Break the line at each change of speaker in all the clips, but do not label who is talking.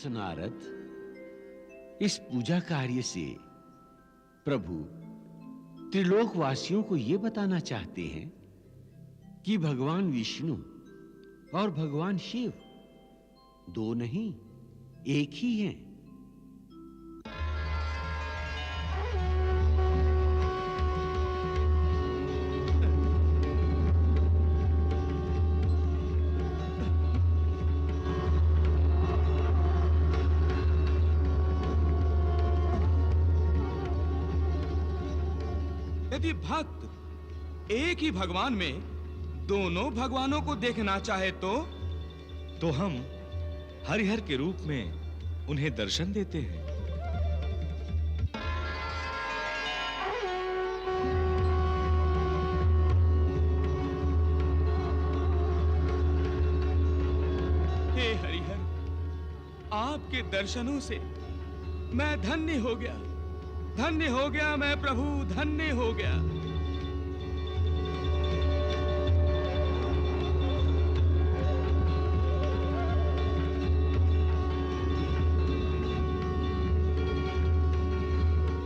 वत्स नारद, इस पूजा कार्य से प्रभु त्रिलोकवासियों को यह बताना चाहते हैं कि भगवान विष्णु और भगवान शिव दो नहीं, एक ही हैं।
यदि भक्त एक ही भगवान में दोनों भगवानों को देखना चाहे तो
हम हरिहर के रूप में उन्हें दर्शन देते हैं।
हे हरिहर, आपके दर्शनों से मैं धन्य हो गया, धन्य हो गया मैं प्रभु, धन्य हो गया।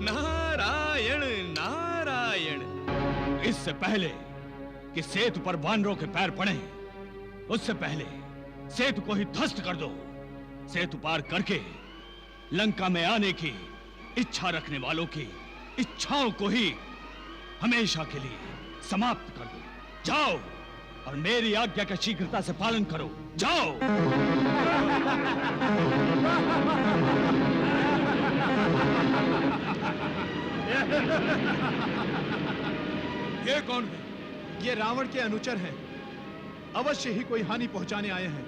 नारायण नारायण।
इससे पहले कि सेतु पर वानरों के पैर पड़े, उससे पहले सेतु को ही ध्वस्त कर दो। सेतु पार करके लंका में आने की इच्छा रखने वालों की इच्छाओं को ही हमेशा के लिए समाप्त कर दो। जाओ और मेरी आज्ञा का शीघ्रता से पालन करो। जाओ।
ये कौन है?
ये रावण के अनुचर हैं। अवश्य ही कोई हानि पहुंचाने आए हैं।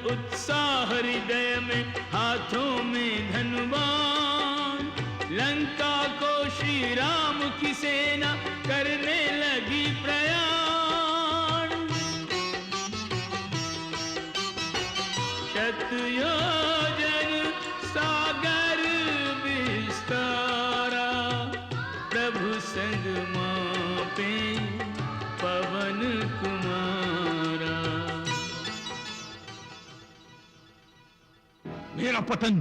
उत्साह हृदय में, हाथों में धनुवान, लंका को श्री राम की सेना करने लगी प्रयाण। शतयोजन सागर विस्तारा, प्रभु संग मापे पवन कुमारा।
मेरा पतन,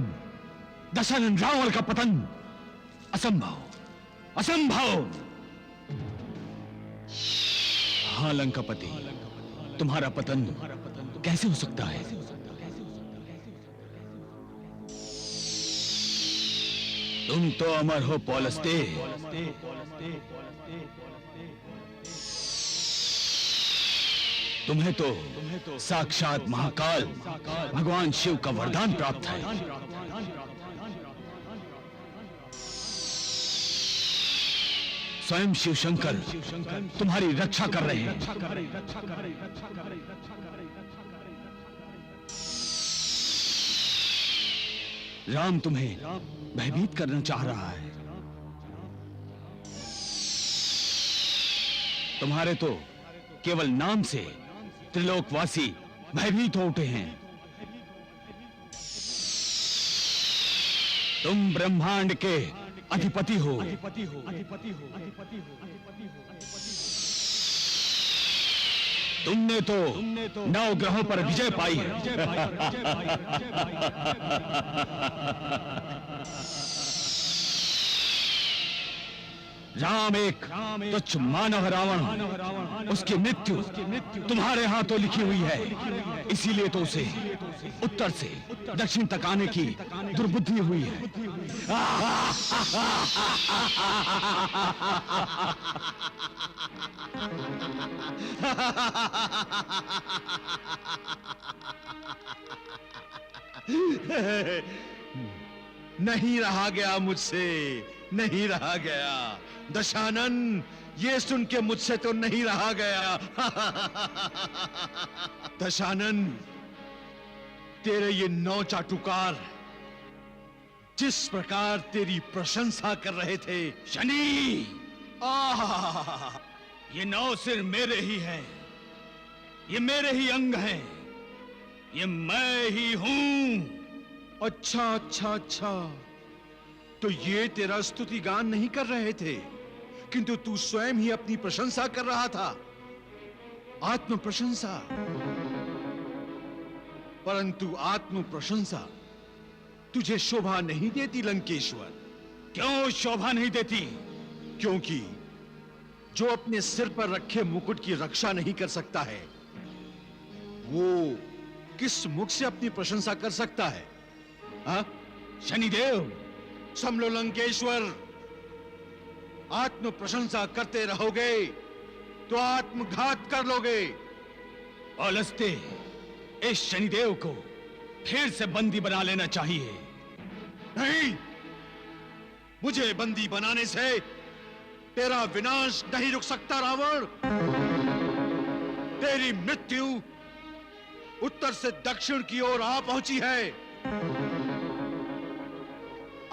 दशरथ रावण का पतन असंभव, असंभव। हाँ लंकापति, तुम्हारा पतन कैसे हो सकता है? तुम तो अमर हो पौलस्त्य। तुम्हें तो साक्षात महाकाल भगवान शिव का वरदान प्राप्त है। स्वयं शिव शंकर तुम्हारी रक्षा कर रहे हैं। राम तुम्हें भयभीत करना चाह रहा है। तुम्हारे तो केवल नाम से त्रिलोकवासी भयभीत हो उठे हैं। तुम ब्रह्मांड के अधिपति हो। तुमने तो 9 ग्रहों पर विजय पाई है। राम एक तुच्छ मानव रावण, उसकी मृत्यु तुम्हारे हाथों लिखी हुई है। इसीलिए तो उसे उत्तर से दक्षिण तक आने की दुर्बुद्धि हुई है।
नहीं रहा गया मुझसे, नहीं रहा गया। दशानन, ये सुन के मुझसे तो नहीं रहा गया। दशानन, तेरे ये 9 चाटुकार जिस प्रकार तेरी प्रशंसा कर रहे थे।
शनि,
आह,
ये 9 सिर मेरे ही हैं, ये मेरे ही अंग हैं, ये मैं ही हूं।
अच्छा अच्छा अच्छा, तो ये तेरा स्तुति गान नहीं कर रहे थे, किंतु तू स्वयं ही अपनी प्रशंसा कर रहा था, आत्म प्रशंसा। परंतु आत्म प्रशंसा तुझे शोभा नहीं देती लंकेश्वर।
क्यों शोभा नहीं देती?
क्योंकि जो अपने सिर पर रखे मुकुट की रक्षा नहीं कर सकता है, वो किस मुख से अपनी प्रशंसा कर सकता है? हाँ?
शनिदेव,
समलो लंकेश्वर, आत्म प्रशंसा करते रहोगे तो आत्मघात कर लोगे।
औलस्ते, इस शनिदेव को फिर से बंदी बना लेना चाहिए।
नहीं, मुझे बंदी बनाने से तेरा विनाश नहीं रुक सकता रावण। तेरी मृत्यु उत्तर से दक्षिण की ओर आ पहुंची है।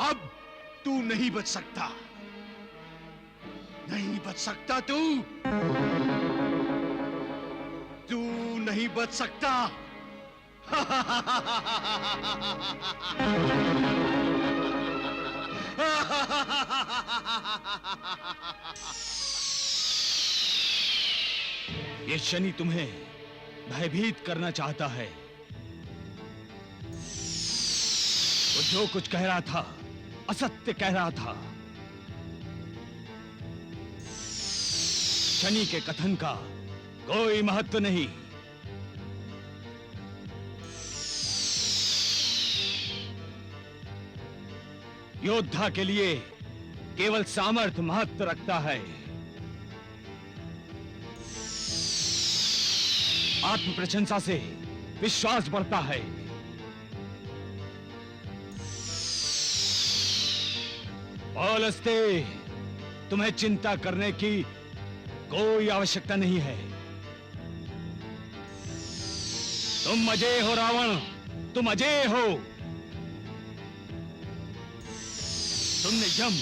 अब तू नहीं बच सकता, नहीं बच सकता तू नहीं बच सकता।
ये शनि तुम्हें भयभीत करना चाहता है। वो जो कुछ कह रहा था असत्य कह रहा था। शनि के कथन का कोई महत्व नहीं। योद्धा के लिए केवल सामर्थ्य महत्व रखता है। आत्म प्रशंसा से विश्वास बढ़ता है। औलस्ते, तुम्हें चिंता करने की कोई आवश्यकता नहीं है। तुम अजय हो रावण, तुम अजय हो। तुमने यम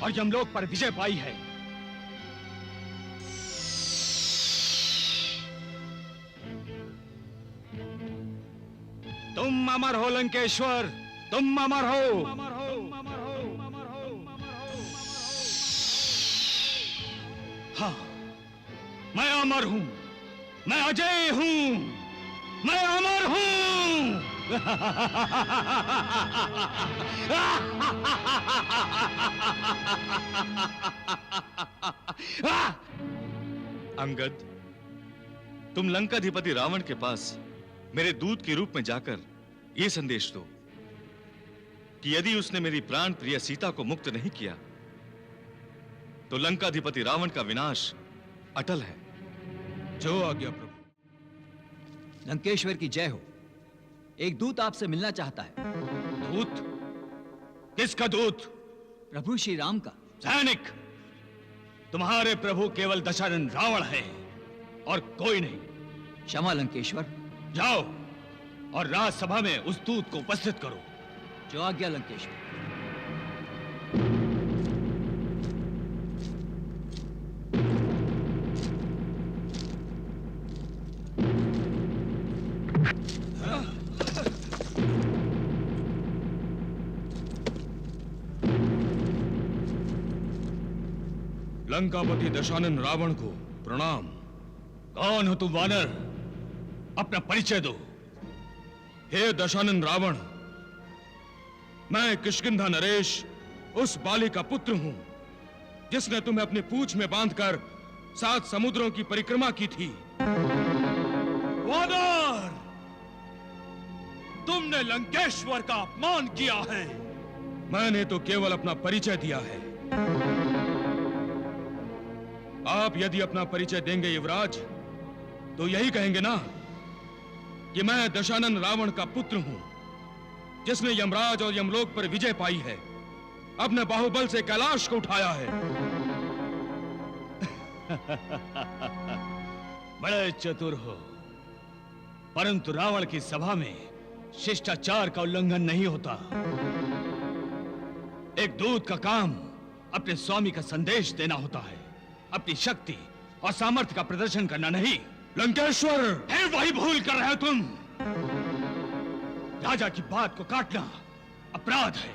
और यमलोक पर विजय पाई है। तुम अमर हो लंकेश्वर, तुम अमर हो। हाँ, मैं अमर हूं, मैं अजय हूं, मैं अमर हूं।
अंगद, तुम लंकाधिपति रावण के पास मेरे दूत के रूप में जाकर यह संदेश दो कि यदि उसने मेरी प्राण प्रिय सीता को मुक्त नहीं किया तो लंकाधिपति रावण का विनाश अटल है।
जो आज्ञा प्रभु।
लंकेश्वर की जय हो। एक दूत आपसे मिलना चाहता है।
दूत? किसका दूत?
प्रभु श्री राम का।
सैनिक, तुम्हारे प्रभु केवल दशानन रावण है और कोई नहीं।
क्षमा लंकेश्वर।
जाओ और राजसभा में उस दूत को उपस्थित करो।
जो आज्ञा लंकेश्वर।
लंकापति दशानन रावण को प्रणाम। कौन हो तुम वानर? अपना परिचय दो। हे दशानन रावण, मैं किष्किंधा नरेश उस बाली का पुत्र हूं
जिसने तुम्हें अपनी पूंछ में बांधकर 7 समुद्रों की परिक्रमा की थी।
वानर! तुमने लंकेश्वर का अपमान किया है।
मैंने तो केवल अपना परिचय दिया है। आप यदि अपना परिचय देंगे युवराज, तो यही कहेंगे ना कि मैं दशानन रावण का पुत्र हूं, जिसने यमराज और यमलोक पर विजय पाई है, अपने बाहुबल से कैलाश को उठाया है।
बड़े चतुर हो, परंतु रावण की सभा में शिष्टाचार का उल्लंघन नहीं होता। एक दूत का काम अपने स्वामी का संदेश देना होता है, अपनी शक्ति और सामर्थ्य का प्रदर्शन करना नहीं।
लंकेश्वर!
फिर वही भूल कर रहे हो तुम। राजा की बात को काटना अपराध है।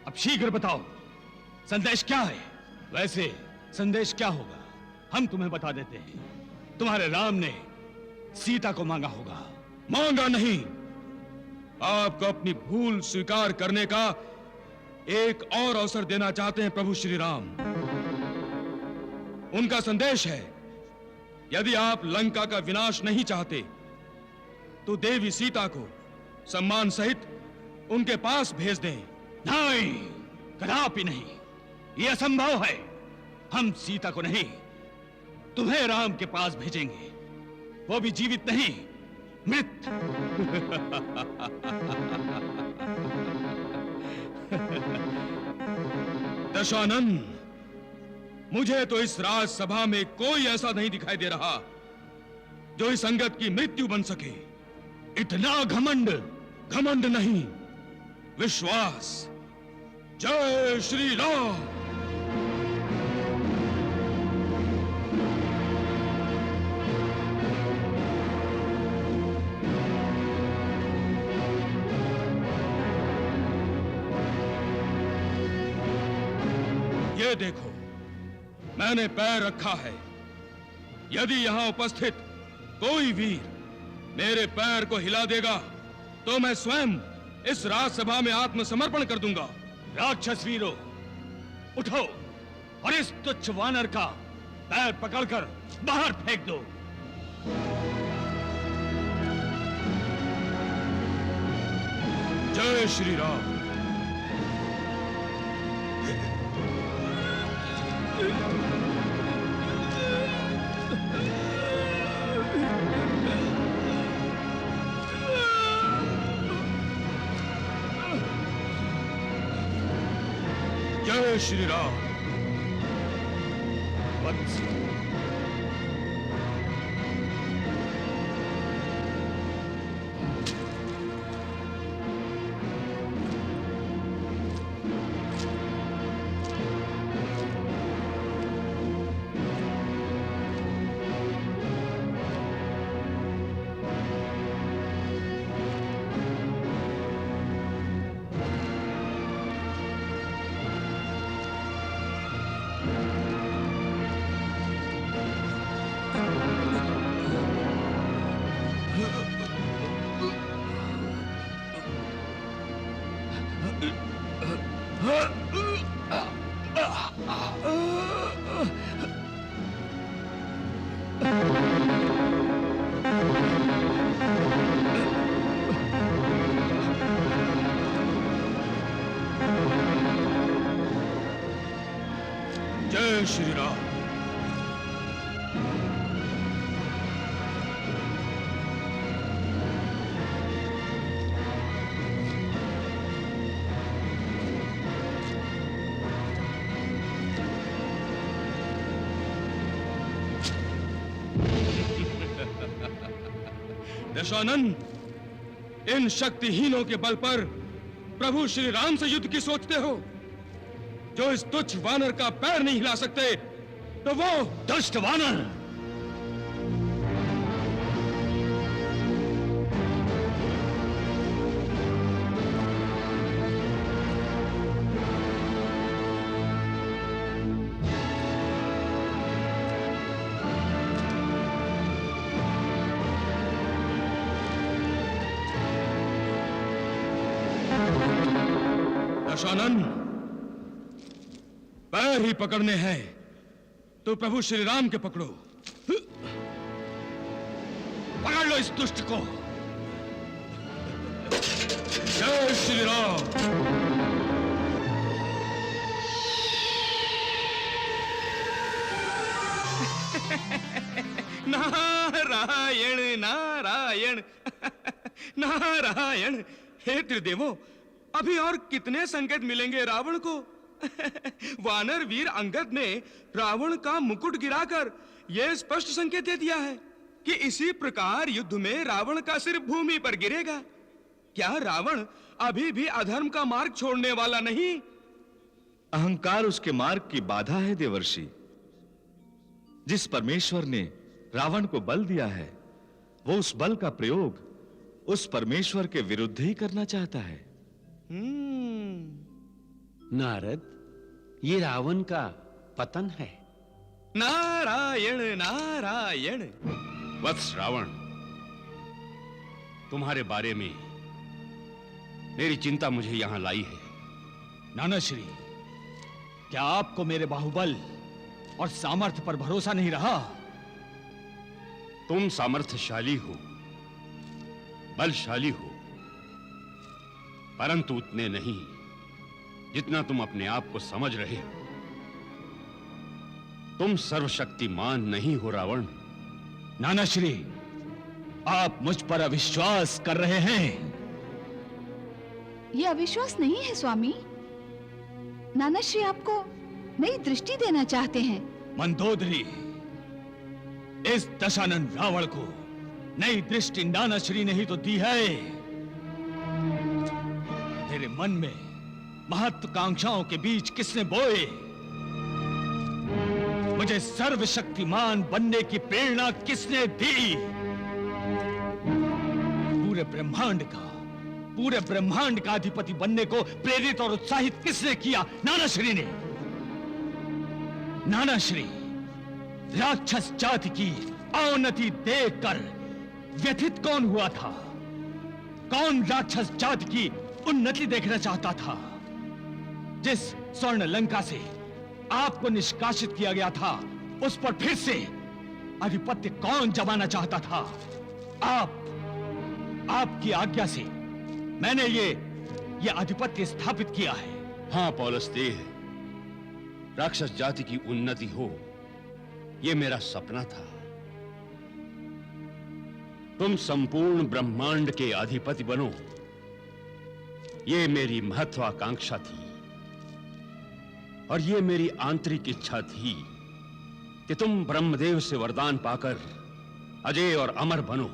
अब शीघ्र बताओ, संदेश क्या है? वैसे संदेश क्या होगा हम तुम्हें बता देते हैं। तुम्हारे राम ने सीता को मांगा होगा।
मांगा नहीं, आपको अपनी भूल स्वीकार करने का एक और अवसर देना चाहते हैं प्रभु श्री राम। उनका संदेश है, यदि आप लंका का विनाश नहीं चाहते तो देवी सीता को सम्मान सहित उनके पास भेज दें।
नहीं, कदापि नहीं, यह असंभव है। हम सीता को नहीं, तुम्हें राम के पास भेजेंगे, वो भी जीवित नहीं, मृत।
दशानन, मुझे तो इस राजसभा में कोई ऐसा नहीं दिखाई दे रहा जो इस अंगद की मृत्यु बन सके।
इतना घमंड!
घमंड नहीं, विश्वास। जय श्री राम। ये देखो, मैंने पैर रखा है। यदि यहां उपस्थित कोई वीर मेरे पैर को हिला देगा तो मैं स्वयं इस राजसभा में आत्मसमर्पण कर दूंगा।
राक्षस वीरों, उठो और इस तुच्छ वानर का पैर पकड़कर बाहर फेंक दो।
जय श्री राम। जय श्री राम।
वत्स,
जय श्री राम। दशानन, इन शक्तिहीनों के बल पर प्रभु श्री राम से युद्ध की सोचते हो? जो इस तुच्छ वानर का पैर नहीं हिला सकते, तो वो
दुष्ट वानर!
दशानन, पैर ही पकड़ने हैं तो प्रभु श्री राम के पकड़ो।
पकड़ लो इस दुष्ट को।
जय श्री राम। नारायण नारायण नारायण। हे त्रिदेवों, अभी और कितने संकेत मिलेंगे रावण को? वानर वीर अंगद ने रावण का मुकुट गिराकर यह स्पष्ट संकेत दे दिया है कि इसी प्रकार युद्ध में रावण का सिर भूमि पर गिरेगा। क्या रावण अभी भी अधर्म का मार्ग छोड़ने वाला नहीं?
अहंकार उसके मार्ग की बाधा है देवर्षि। जिस परमेश्वर ने रावण को बल दिया है, वो उस बल का प्रयोग उस परमेश्वर के विरुद्ध ही करना चाहता है।
नारद, ये रावण का पतन है।
नारायण नारायण।
वत्स रावण, तुम्हारे बारे में मेरी चिंता मुझे यहां लाई है।
नाना श्री, क्या आपको मेरे बाहुबल और सामर्थ्य पर भरोसा नहीं रहा?
तुम सामर्थ्यशाली हो, बलशाली हो, परंतु उतने नहीं जितना तुम अपने आप को समझ रहे हो। तुम सर्वशक्तिमान नहीं हो रावण।
नाना श्री, आप मुझ पर अविश्वास कर रहे हैं।
ये अविश्वास नहीं है स्वामी। नाना श्री आपको नई दृष्टि देना चाहते हैं।
मंदोदरी, इस दशानन रावण को नई दृष्टि नाना श्री ने ही तो दी है। तेरे मन में महत्वाकांक्षाओं के बीज किसने बोए? मुझे सर्वशक्तिमान बनने की प्रेरणा किसने दी? पूरे ब्रह्मांड का अधिपति बनने को प्रेरित और उत्साहित किसने किया? नाना श्री ने। नाना श्री, राक्षस जाति की अवनति देखकर व्यथित कौन हुआ था? कौन राक्षस जाति की उन्नति देखना चाहता था? जिस स्वर्ण लंका से आपको निष्कासित किया गया था, उस पर फिर से आधिपत्य कौन जमाना चाहता था? आपकी आज्ञा से मैंने ये आधिपत्य स्थापित किया है।
हां पौलस्तेय, राक्षस जाति की उन्नति हो, यह मेरा सपना था। तुम संपूर्ण ब्रह्मांड के अधिपति बनो, यह मेरी महत्वाकांक्षा थी। और यह मेरी आंतरिक इच्छा थी कि तुम ब्रह्मदेव से वरदान पाकर अजय और अमर बनो।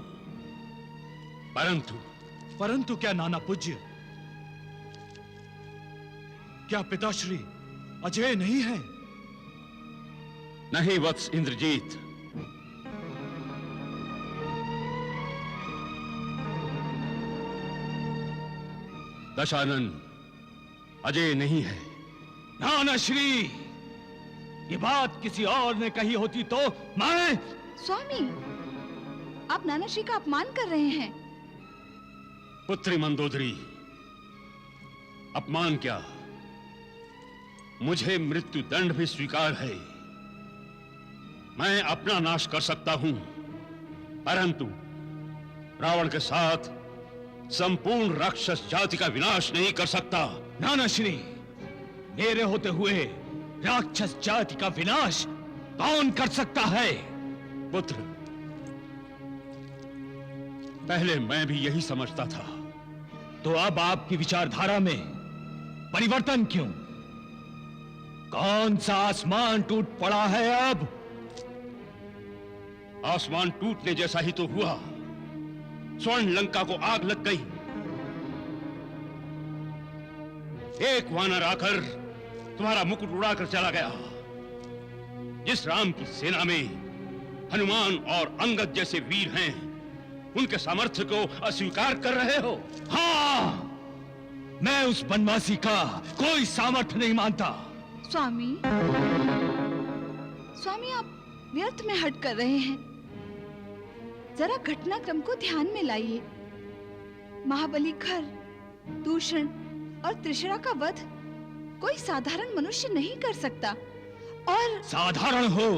परंतु क्या नाना पूज्य, क्या पिताश्री अजय नहीं है?
नहीं वत्स इंद्रजीत, दशानन अजय नहीं है।
नाना श्री, ये बात किसी और ने कही होती तो मैं...
स्वामी, आप नाना श्री का अपमान कर रहे हैं।
पुत्री मंदोदरी, अपमान क्या, मुझे मृत्यु दंड भी स्वीकार है। मैं अपना नाश कर सकता हूं, परंतु रावण के साथ संपूर्ण राक्षस जाति का विनाश नहीं कर सकता।
नाना श्री, मेरे होते हुए राक्षस जाति का विनाश कौन कर सकता है?
पुत्र, पहले मैं भी यही समझता था।
तो अब आपकी विचारधारा में परिवर्तन क्यों? कौन सा आसमान टूट पड़ा है अब?
आसमान टूटने जैसा ही तो हुआ। स्वर्ण लंका को आग लग गई। एक वानर आकर तुम्हारा मुकुट उड़ाकर चला गया। जिस राम की सेना में हनुमान और अंगद जैसे वीर हैं, उनके सामर्थ्य को अस्वीकार कर रहे हो।
हाँ, मैं उस बनवासी का कोई सामर्थ्य नहीं मानता।
स्वामी, आप व्यर्थ में हट कर रहे हैं। जरा घटनाक्रम को ध्यान में लाइए। महाबली खर, दूषण और त्रिशरा का वध कोई साधारण मनुष्य नहीं कर सकता। और
साधारण हो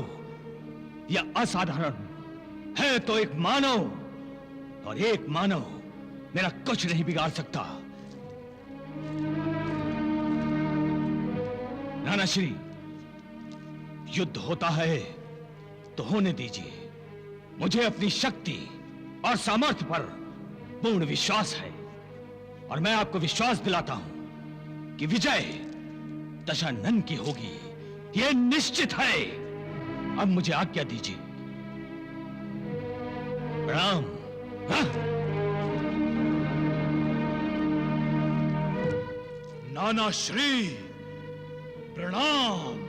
या असाधारण, है तो एक मानव, और एक मानव मेरा कुछ नहीं बिगाड़ सकता। नाना श्री, युद्ध होता है तो होने दीजिए। मुझे अपनी शक्ति और सामर्थ्य पर पूर्ण विश्वास है, और मैं आपको विश्वास दिलाता हूं कि विजय दशानन की होगी, यह निश्चित है। अब मुझे आज्ञा दीजिए। प्रणाम। हाँ?
नाना श्री, प्रणाम।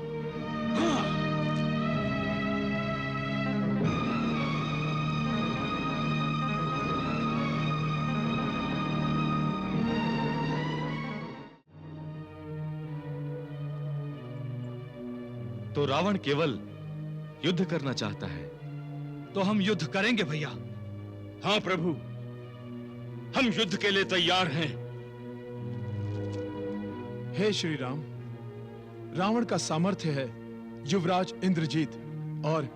हाँ।
तो रावण केवल युद्ध करना चाहता है।
तो हम युद्ध करेंगे भैया।
हाँ प्रभु, हम युद्ध के लिए तैयार हैं।
हे श्री राम, रावण का सामर्थ्य है युवराज इंद्रजीत, और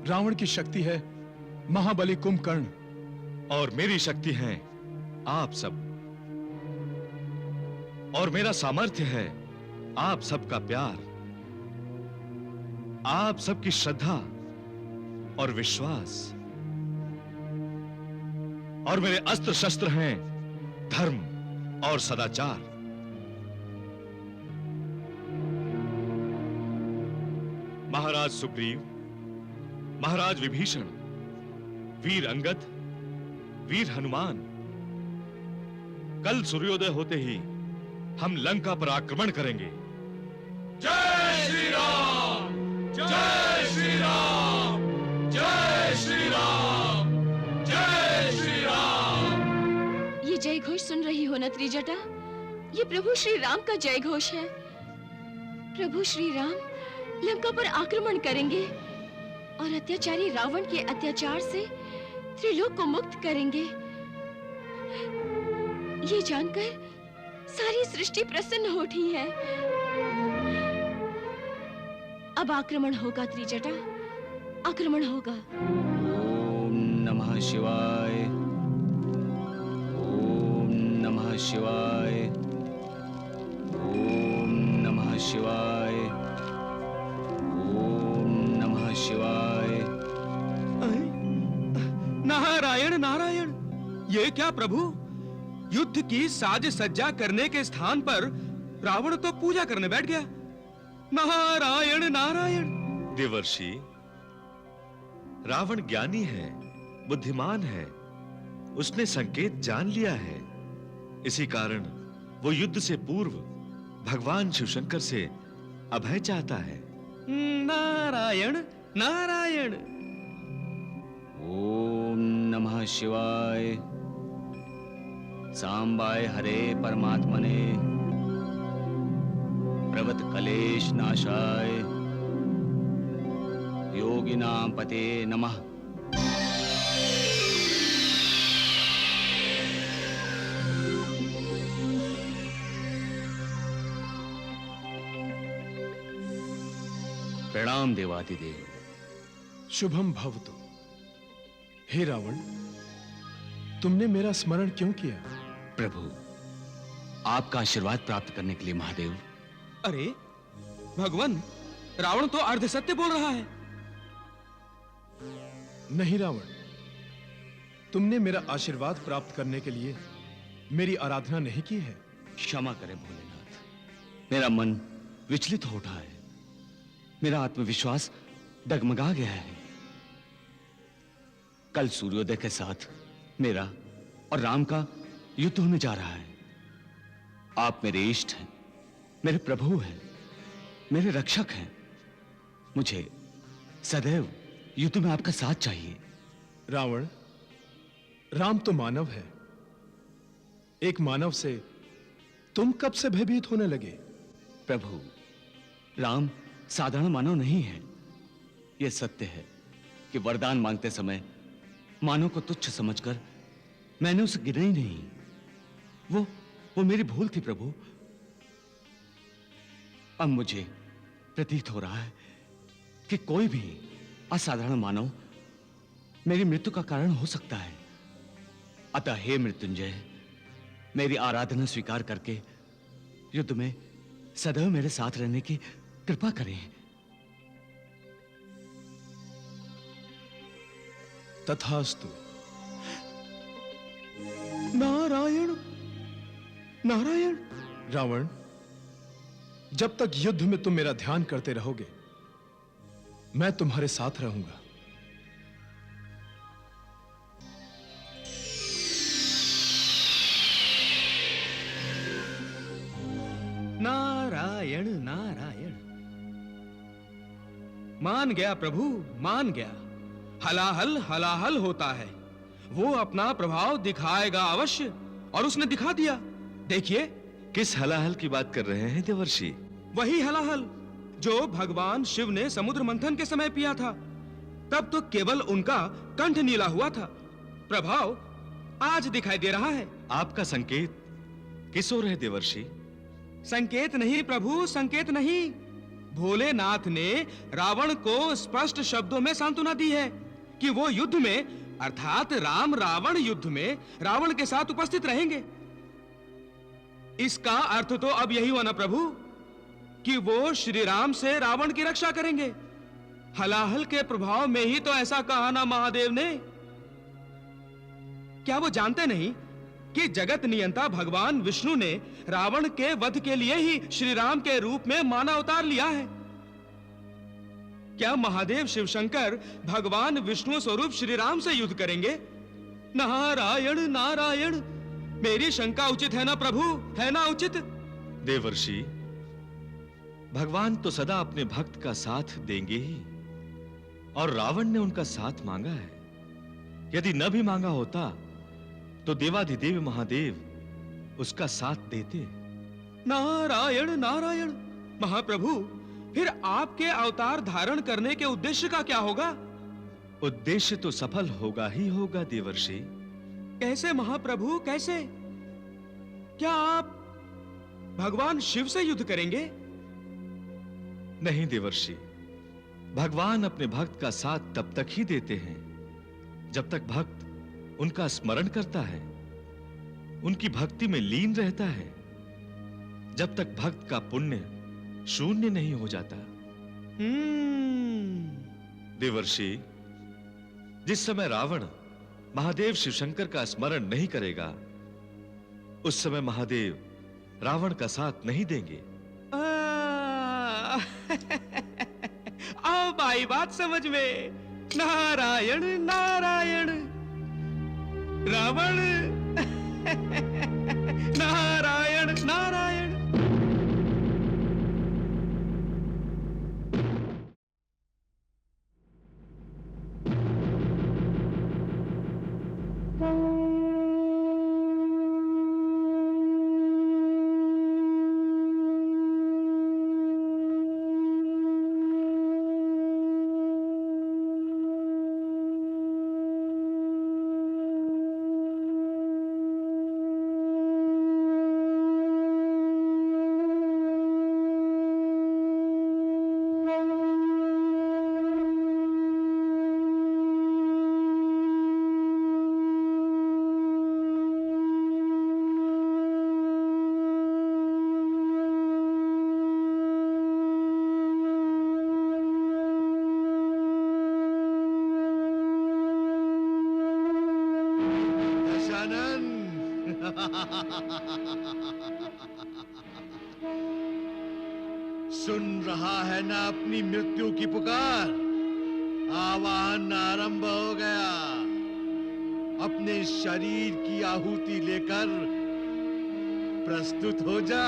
रावण की शक्ति है महाबली कुंभकर्ण,
और मेरी शक्ति है आप सब, और मेरा सामर्थ्य है आप सबका प्यार, आप सबकी श्रद्धा और विश्वास, और मेरे अस्त्र शस्त्र हैं धर्म और सदाचार। महाराज सुग्रीव, महाराज विभीषण, वीर अंगद, वीर हनुमान, कल सूर्योदय होते ही हम लंका पर आक्रमण करेंगे।
जय श्री राम, जय श्री राम, जय श्री राम, जय श्री राम।
ये जय घोष सुन रही हो न त्रिजटा? ये प्रभु श्री राम का जय घोष है। प्रभु श्री राम लंका पर आक्रमण करेंगे और अत्याचारी रावण के अत्याचार से त्रिलोक को मुक्त करेंगे। ये जानकर सारी सृष्टि प्रसन्न हो उठी है। अब आक्रमण होगा त्रिजटा, आक्रमण होगा।
ओम नमः शिवाय, ओम नमः शिवाय, ओम नमः शिवाय, ओम नमः शिवाय।
नारायण नारायण, ये क्या प्रभु? युद्ध की साज सज्जा करने के स्थान पर रावण तो पूजा करने बैठ गया। नारायण नारायण।
देवर्षि, रावण ज्ञानी है, बुद्धिमान है, उसने संकेत जान लिया है। इसी कारण वो युद्ध से पूर्व भगवान शिवशंकर से अभय चाहता है।
नारायण नारायण।
ओम नमः शिवाय, सांबाय हरे परमात्मने, प्रवत कलेश नाशाय, योगिनां पते नमः। प्रणाम देवादिदेव।
शुभम भवतु। हे रावण, तुमने मेरा स्मरण क्यों किया?
प्रभु, आपका आशीर्वाद प्राप्त करने के लिए महादेव।
अरे भगवान, रावण तो अर्ध सत्य बोल रहा है।
नहीं रावण, तुमने मेरा आशीर्वाद प्राप्त करने के लिए मेरी आराधना नहीं की है।
क्षमा करें भोलेनाथ, मेरा मन विचलित हो उठा है, मेरा आत्मविश्वास डगमगा गया है। कल सूर्योदय के साथ मेरा और राम का युद्ध होने जा रहा है। आप मेरे इष्ट हैं, मेरे प्रभु हैं, मेरे रक्षक हैं। मुझे सदैव युद्ध में आपका साथ चाहिए।
रावण, राम तो मानव है। एक मानव से तुम कब से भयभीत होने लगे?
प्रभु, राम साधारण मानव नहीं है। यह सत्य है कि वरदान मांगते समय मानव को तुच्छ समझकर मैंने उसे गिना ही नहीं। वो मेरी भूल थी प्रभु। अब मुझे प्रतीत हो रहा है कि कोई भी असाधारण मानव मेरी मृत्यु का कारण हो सकता है। अतः हे मृत्युंजय, मेरी आराधना स्वीकार करके युद्ध में सदैव मेरे साथ रहने की कृपा करें।
तथास्तु।
नारायण नारायण।
रावण, जब तक युद्ध में तुम मेरा ध्यान करते रहोगे, मैं तुम्हारे साथ रहूंगा।
नारायण नारायण। मान गया प्रभु, मान गया। हलाहल हलाहल होता है। वो अपना प्रभाव दिखाएगा अवश्य, और उसने दिखा दिया। देखिए।
किस हलाहल की बात कर रहे हैं देवर्षि?
वही हलाहल जो भगवान शिव ने समुद्र मंथन के समय पिया था। तब तो केवल उनका कंठ नीला हुआ था। प्रभाव आज दिखाई दे रहा है।
आपका संकेत किस ओर है देवर्षि?
संकेत नहीं प्रभु, संकेत नहीं। भोलेनाथ ने रावण को स्पष्ट शब्दों में सांत्वना दी है कि वो युद्ध में, अर्थात राम रावण युद्ध में रावण के साथ उपस्थित रहेंगे। इसका अर्थ तो अब यही हुआ ना प्रभु कि वो श्री राम से रावण की रक्षा करेंगे। हलाहल के प्रभाव में ही तो ऐसा कहा ना महादेव ने। क्या वो जानते नहीं कि जगत नियंता भगवान विष्णु ने रावण के वध के लिए ही श्री राम के रूप में मानव अवतार लिया है? क्या महादेव शिवशंकर भगवान विष्णु स्वरूप श्री राम से युद्ध करेंगे? नारायण नारायण। मेरी शंका उचित है ना प्रभु, है ना उचित?
देवर्षि, भगवान तो सदा अपने भक्त का साथ देंगे ही, और रावण ने उनका साथ मांगा है। यदि न भी मांगा होता तो देवाधिदेव महादेव उसका साथ देते।
नारायण नारायण। महाप्रभु, फिर आपके अवतार धारण करने के उद्देश्य का क्या होगा?
उद्देश्य तो सफल होगा ही होगा देवर्षि।
कैसे महाप्रभु, कैसे? क्या आप भगवान शिव से युद्ध करेंगे?
नहीं देवर्षि, भगवान अपने भक्त का साथ तब तक ही देते हैं जब तक भक्त उनका स्मरण करता है, उनकी भक्ति में लीन रहता है, जब तक भक्त का पुण्य शून्य नहीं हो जाता। देवर्षि, जिस समय रावण महादेव शिवशंकर का स्मरण नहीं करेगा, उस समय महादेव रावण का साथ नहीं देंगे।
अब आई बात समझ में। नारायण नारायण। रावण नारायण नारायण।
सुन रहा है ना अपनी मृत्यु की पुकार? आवाहन आरंभ हो गया। अपने शरीर की आहुति लेकर प्रस्तुत हो जा।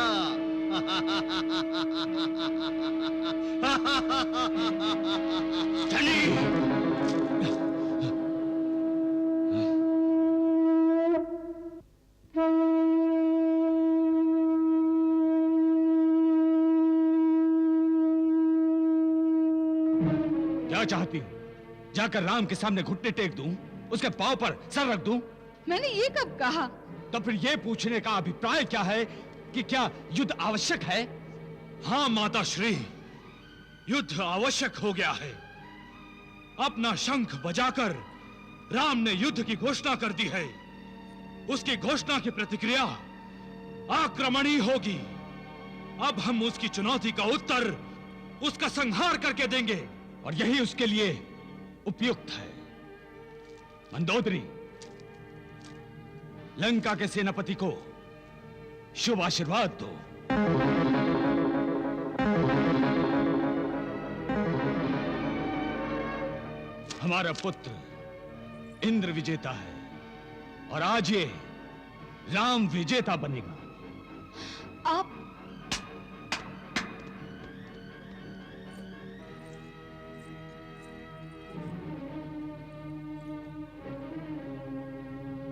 क्या चाहती हूँ? जाकर राम के सामने घुटने टेक दूं, उसके पांव पर सर रख दूं?
मैंने ये कब कहा?
तो फिर ये पूछने का अभिप्राय क्या है कि क्या युद्ध आवश्यक है? हाँ माता श्री, युद्ध आवश्यक हो गया है। अपना शंख बजाकर राम ने युद्ध की घोषणा कर दी है। उसकी घोषणा की प्रतिक्रिया आक्रमण ही होगी। अब हम उसकी चुनौती का उत्तर उसका संहार करके देंगे, और यही उसके लिए उपयुक्त है। मंदोदरी, लंका के सेनापति को शुभ आशीर्वाद दो। हमारा पुत्र इंद्र विजेता है, और आज ये राम विजेता बनेगा।
आप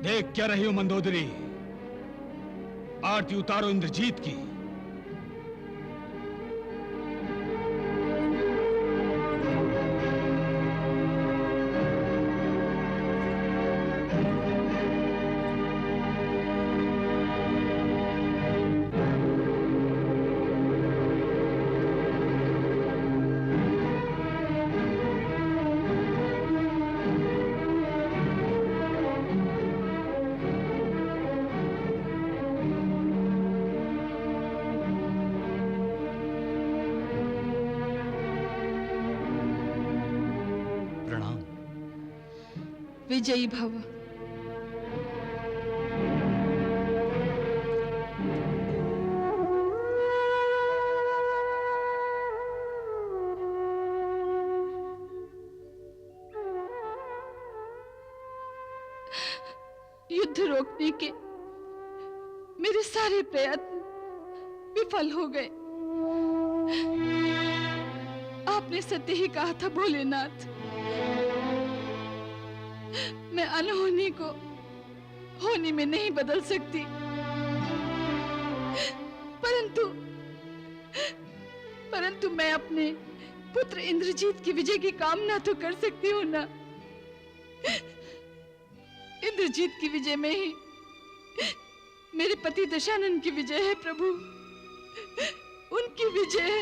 देख क्या रही हो मंदोदरी? आरती उतारो इंद्रजीत की।
विजयी भव। युद्ध रोकने के मेरे सारे प्रयत्न विफल हो गए। आपने सत्य ही कहा था भोलेनाथ, मैं अनहोनी को होनी में नहीं बदल सकती, परंतु मैं अपने पुत्र इंद्रजीत की विजय की कामना तो कर सकती हूँ ना। इंद्रजीत की विजय में ही मेरे पति दशानन की विजय है प्रभु, उनकी विजय है।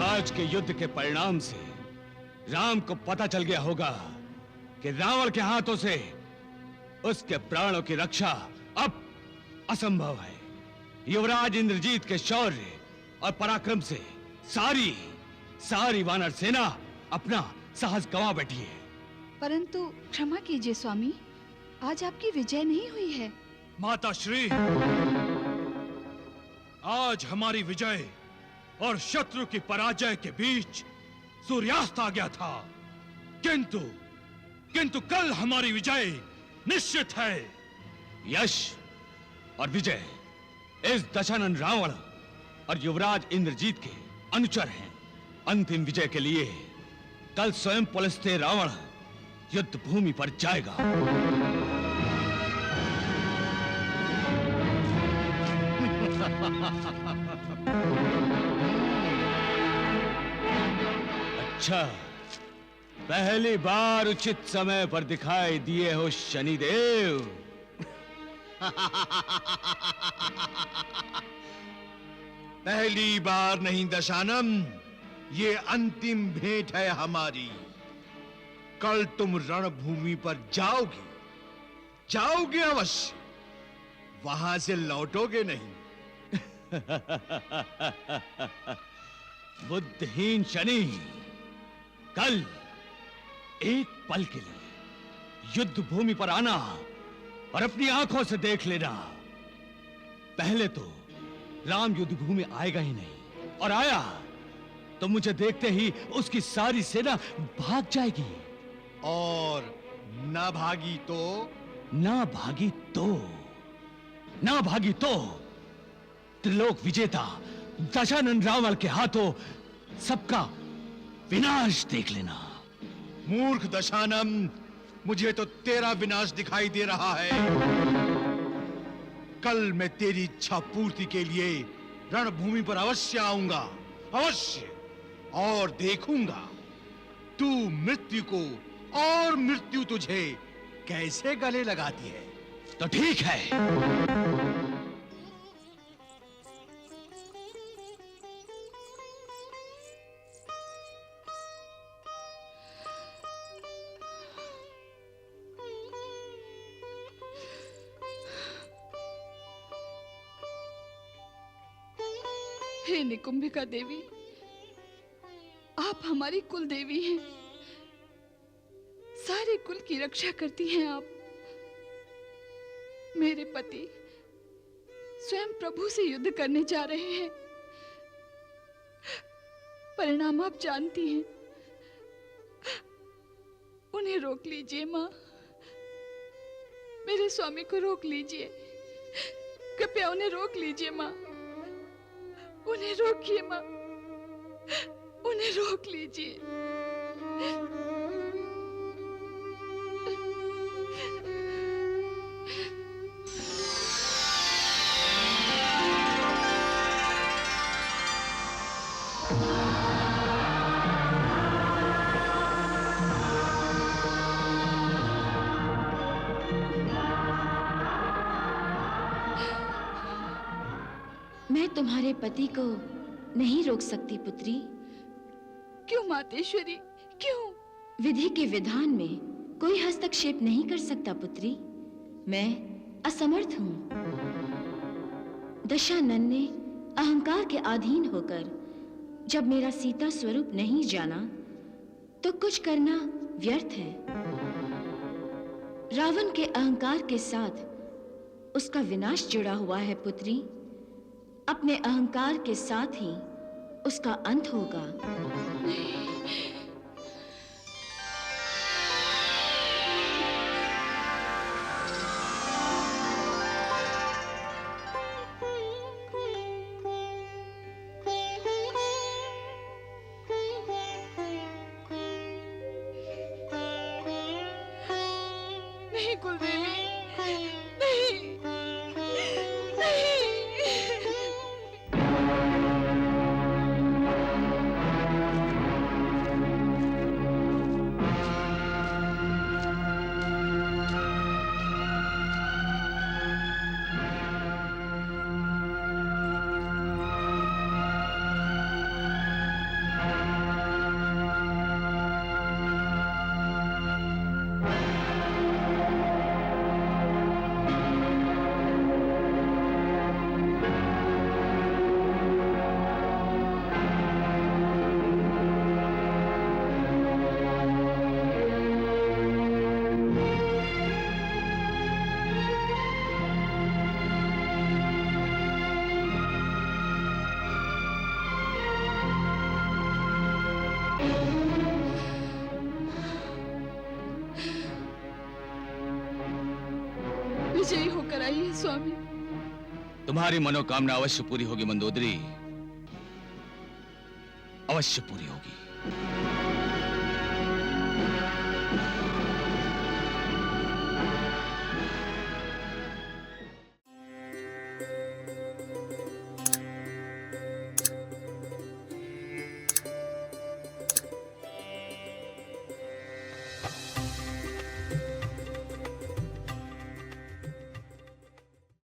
आज के युद्ध के परिणाम से राम को पता चल गया होगा कि रावण के हाथों से उसके प्राणों की रक्षा अब असंभव है। युवराज इंद्रजीत के शौर्य और पराक्रम से सारी वानर सेना अपना साहस गंवा बैठी है।
परंतु क्षमा कीजिए स्वामी, आज आपकी विजय नहीं हुई है।
माता श्री, आज हमारी विजय और शत्रु की पराजय के बीच सूर्यास्त आ गया था, किंतु कल हमारी विजय निश्चित है। यश और विजय इस दशानन रावण और युवराज इंद्रजीत के अनुचर हैं। अंतिम विजय के लिए कल स्वयं पुलस्त्य रावण युद्ध भूमि पर जाएगा। अच्छा, पहली बार उचित समय पर दिखाई दिए हो शनिदेव।
पहली बार नहीं दशानन, ये अंतिम भेंट है हमारी। कल तुम रणभूमि पर जाओगे, जाओगे अवश्य, वहां से लौटोगे नहीं।
बुद्धिहीन शनि, कल एक पल के लिए युद्ध भूमि पर आना और अपनी आंखों से देख लेना। पहले तो राम युद्ध भूमि आएगा ही नहीं, और आया तो मुझे देखते ही उसकी सारी सेना भाग जाएगी।
और ना भागी तो?
ना भागी तो, ना भागी तो त्रिलोक विजेता दशानन रावण के हाथों सबका विनाश देख लेना।
मूर्ख दशानन, मुझे तो तेरा विनाश दिखाई दे रहा है। कल मैं तेरी इच्छा पूर्ति के लिए रणभूमि पर अवश्य आऊंगा, अवश्य, और देखूंगा तू मृत्यु को और मृत्यु तुझे कैसे गले लगाती है।
तो ठीक है,
हे निकुंभिका देवी, आप हमारी कुल देवी हैं, सारे कुल की रक्षा करती हैं आप। मेरे पति स्वयं प्रभु से युद्ध करने जा रहे हैं, परिणाम आप जानती हैं। उन्हें रोक लीजिए माँ, मेरे स्वामी को रोक लीजिए, कृपया उन्हें रोक लीजिए माँ, उन्हें रोकिए माँ, उन्हें रोक लीजिए।
मैं तुम्हारे पति को नहीं रोक सकती पुत्री।
क्यों मातेश्वरी, क्यों?
विधि के विधान में कोई हस्तक्षेप नहीं कर सकता पुत्री। मैं असमर्थ हूँ। दशानन ने अहंकार के अधीन होकर जब मेरा सीता स्वरूप नहीं जाना तो कुछ करना व्यर्थ है। रावण के अहंकार के साथ उसका विनाश जुड़ा हुआ है पुत्री। अपने अहंकार के साथ ही उसका अंत होगा।
नहीं कुलदेवी, नहीं, नहीं। विजयी होकर आइए स्वामी।
तुम्हारी मनोकामना अवश्य पूरी होगी मंदोदरी, अवश्य पूरी होगी।